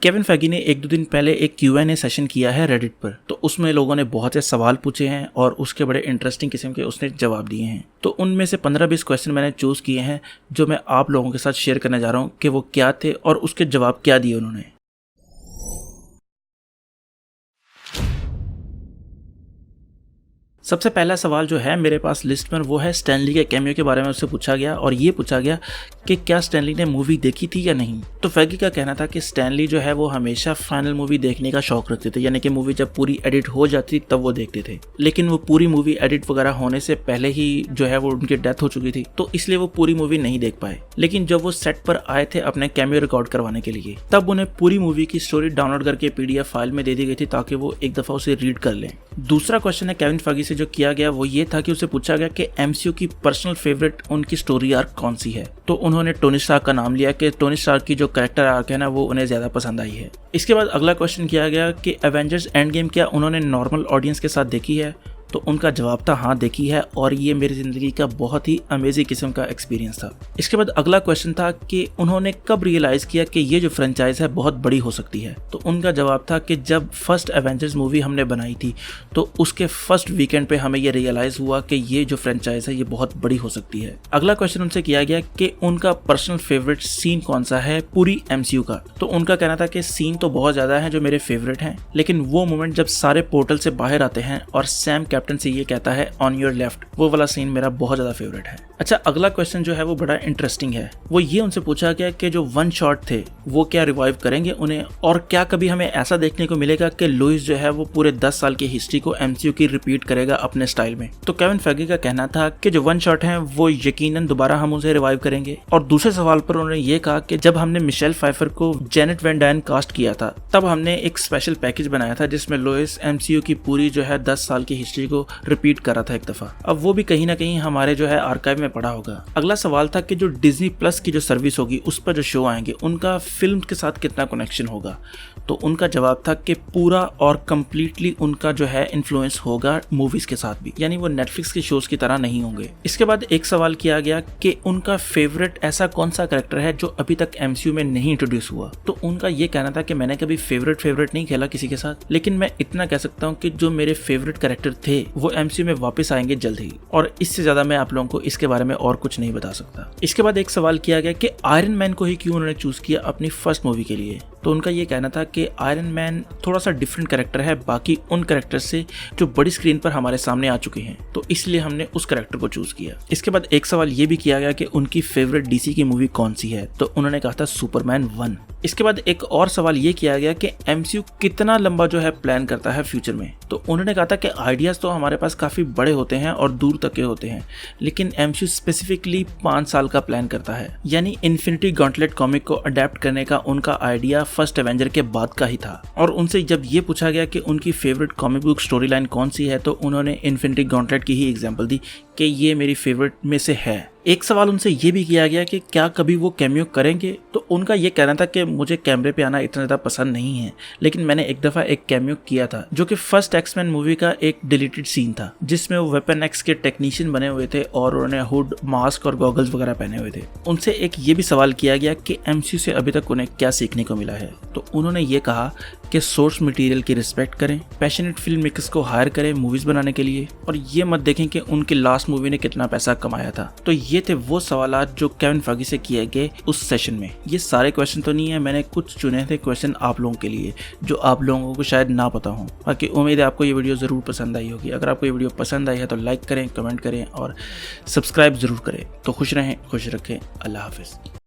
Kevin फेगी ने 1-2 दिन पहले एक Q&A सेशन किया है रेडिट पर, तो उसमें लोगों ने बहुत से सवाल पूछे हैं और उसके बड़े इंटरेस्टिंग किस्म के उसने जवाब दिए हैं। तो उनमें से 15-20 क्वेश्चन मैंने चूज़ किए हैं जो मैं आप लोगों के साथ शेयर करने जा रहा हूँ कि वो क्या थे और उसके जवाब क्या दिए उन्होंने। सबसे पहला सवाल जो है मेरे पास लिस्ट में वो है स्टैनली के कैमियो के बारे में उससे पूछा गया और ये पूछा गया कि क्या स्टैनली ने मूवी देखी थी या नहीं। तो फेगी का कहना था कि स्टैनली जो है वो हमेशा फाइनल मूवी देखने का शौक रखते थे, यानी कि मूवी जब पूरी एडिट हो जाती तब वो देखते थे, लेकिन वो पूरी मूवी एडिट वगैरह होने से पहले ही जो है वो उनकी डेथ हो चुकी थी, तो इसलिए वो पूरी मूवी नहीं देख पाए। लेकिन जब वो सेट पर आए थे अपने कैमियो रिकॉर्ड करवाने के लिए, तब उन्हें पूरी मूवी की स्टोरी डाउनलोड करके PDF फाइल में दे दी गई थी ताकि वो एक दफा उसे रीड कर लें। दूसरा क्वेश्चन है केविन फेगी से जो किया गया वो ये था कि उसे पूछा गया कि MCU की पर्सनल फेवरेट उनकी स्टोरी आर्क कौन सी है। तो उन्होंने टोनी स्टार्क का नाम लिया कि टोनी स्टार्क की जो कैरेक्टर आर्क है ना वो उन्हें ज्यादा पसंद आई है। इसके बाद अगला क्वेश्चन किया गया कि एवेंजर्स एंड गेम क्या उन्होंने नॉर्मल ऑडियंस के साथ देखी है। तो उनका जवाब था हाँ देखी है और ये मेरी ज़िंदगी का बहुत ही अमेजिंग किस्म का एक्सपीरियंस था। इसके बाद अगला क्वेश्चन था कि उन्होंने कब रियलाइज़ किया कि ये जो फ्रेंचाइज है बहुत बड़ी हो सकती है। तो उनका जवाब था कि जब फर्स्ट एवेंजर्स मूवी हमने बनाई थी तो उसके फर्स्ट वीकेंड पे हमें ये रियलाइज़ हुआ कि ये जो फ्रेंचाइज है ये बहुत बड़ी हो सकती है। अगला क्वेश्चन उनसे किया गया कि उनका पर्सनल फेवरेट सीन कौन सा है पूरी MCU का। तो उनका कहना था कि सीन तो बहुत ज़्यादा है जो मेरे फेवरेट हैं, लेकिन वो मोमेंट जब सारे पोर्टल से बाहर आते हैं और सैम कैप्टन से ये कहता है ऑन योर लेफ्ट, वो वाला सीन मेरा बहुत ज्यादा फेवरेट है। अच्छा, अगला क्वेश्चन जो है वो बड़ा इंटरेस्टिंग है। वो ये उनसे पूछा गया कि जो वन शॉट थे वो क्या रिवाइव करेंगे उन्हें, और क्या कभी हमें ऐसा देखने को मिलेगा कि लुइस जो है वो पूरे 10 साल की हिस्ट्री को MCU की रिपीट करेगा अपने स्टाइल में। तो केविन फेगी का कहना था कि जो वन शॉट है वो यकीनन दोबारा हम उसे रिवाइव करेंगे। और दूसरे सवाल पर उन्होंने ये कहा कि जब हमने मिशेल फाइफर को जेनेट वैन डायन कास्ट किया था तब हमने एक स्पेशल पैकेज बनाया था जिसमें लुइस MCU की पूरी जो है 10 साल की हिस्ट्री को रिपीट कर रहा था एक दफा। अब वो भी कहीं ना कहीं हमारे जो है आर्काइव में पड़ा होगा। अगला सवाल था कि जो डिज्नी प्लस की जो सर्विस होगी उस पर जो शो आएंगे उनका फिल्म के साथ कितना कनेक्शन होगा। तो उनका जवाब था कि पूरा और कंप्लीटली उनका जो है इन्फ्लुएंस होगा मूवीज के साथ भी, यानी वो नेटफ्लिक्स के शोज की तरह नहीं होंगे। इसके बाद एक सवाल किया गया कि उनका फेवरेट ऐसा कौन सा कैरेक्टर है जो अभी तक MCU में नहीं इंट्रोड्यूस हुआ। तो उनका ये कहना था कि मैंने कभी फेवरेट नहीं खेला किसी के साथ, लेकिन मैं इतना कह सकता हूँ कि जो मेरे फेवरेट कैरेक्टर थे वो MCU में वापस आएंगे जल्द ही, और इससे ज्यादा मैं आप लोगों को इसके बारे में और कुछ नहीं बता सकता। इसके बाद एक सवाल किया गया कि आयरन मैन को ही क्यों उन्होंने चूज किया अपनी फर्स्ट मूवी के लिए। तो उनका ये कहना था कि आयरन मैन थोड़ा सा डिफरेंट कैरेक्टर है बाकी उन कैरेक्टर से जो बड़ी स्क्रीन पर हमारे सामने आ चुके हैं, तो इसलिए हमने उस कैरेक्टर को चूज किया। इसके बाद एक सवाल ये भी किया गया कि उनकी फेवरेट DC की मूवी कौन सी है। तो उन्होंने कहा था सुपरमैन 1। इसके बाद एक और सवाल ये किया गया कि MCU कितना लंबा जो है प्लान करता है फ्यूचर में। तो उन्होंने कहा था कि आइडियाज तो हमारे पास काफी बड़े होते हैं और दूर तक के होते हैं, लेकिन MCU स्पेसिफिकली 5 साल का प्लान करता है। यानी इन्फिनिटी गॉन्टलेट कॉमिक को अडेप्ट करने का उनका आइडिया फर्स्ट एवेंजर के बाद का ही था। और उनसे जब ये पूछा गया कि उनकी favourite comic book story line कौन सी है, तो उन्होंने इन्फिनिटी गॉन्टलेट की ही एग्जाम्पल दी कि ये मेरी फेवरेट में से है। एक सवाल उनसे ये भी किया गया कि क्या कभी वो कैमियो करेंगे। तो उनका ये कहना था कि मुझे कैमरे पे आना इतना ज़्यादा पसंद नहीं है, लेकिन मैंने एक दफ़ा एक कैमियो किया था जो कि फर्स्ट एक्समैन मूवी का एक डिलीटेड सीन था जिसमें वो वेपन एक्स के टेक्नीशियन बने हुए थे और उन्होंने हुड, मास्क और गॉगल्स वगैरह पहने हुए थे। उनसे एक ये भी सवाल किया गया कि MCU से अभी तक उन्हें क्या सीखने को मिला है। तो उन्होंने ये कहा कि सोर्स मटेरियल की रिस्पेक्ट करें, पैशनेट फिल्म मेकर्स को हायर करें मूवीज बनाने के लिए, और ये मत देखें कि उनकी लास्ट मूवी ने कितना पैसा कमाया था। तो ये थे वो सवाल जो केविन फेगी से किए गए उस सेशन में। ये सारे क्वेश्चन तो नहीं है, मैंने कुछ चुने थे क्वेश्चन आप लोगों के लिए जो आप लोगों को शायद ना पता हो। बाकी उम्मीद है आपको ये वीडियो जरूर पसंद आई होगी। अगर आपको ये वीडियो पसंद आई है तो लाइक करें, कमेंट करें और सब्सक्राइब जरूर करें। तो खुश रहें, खुश रखें। अल्लाह हाफिज।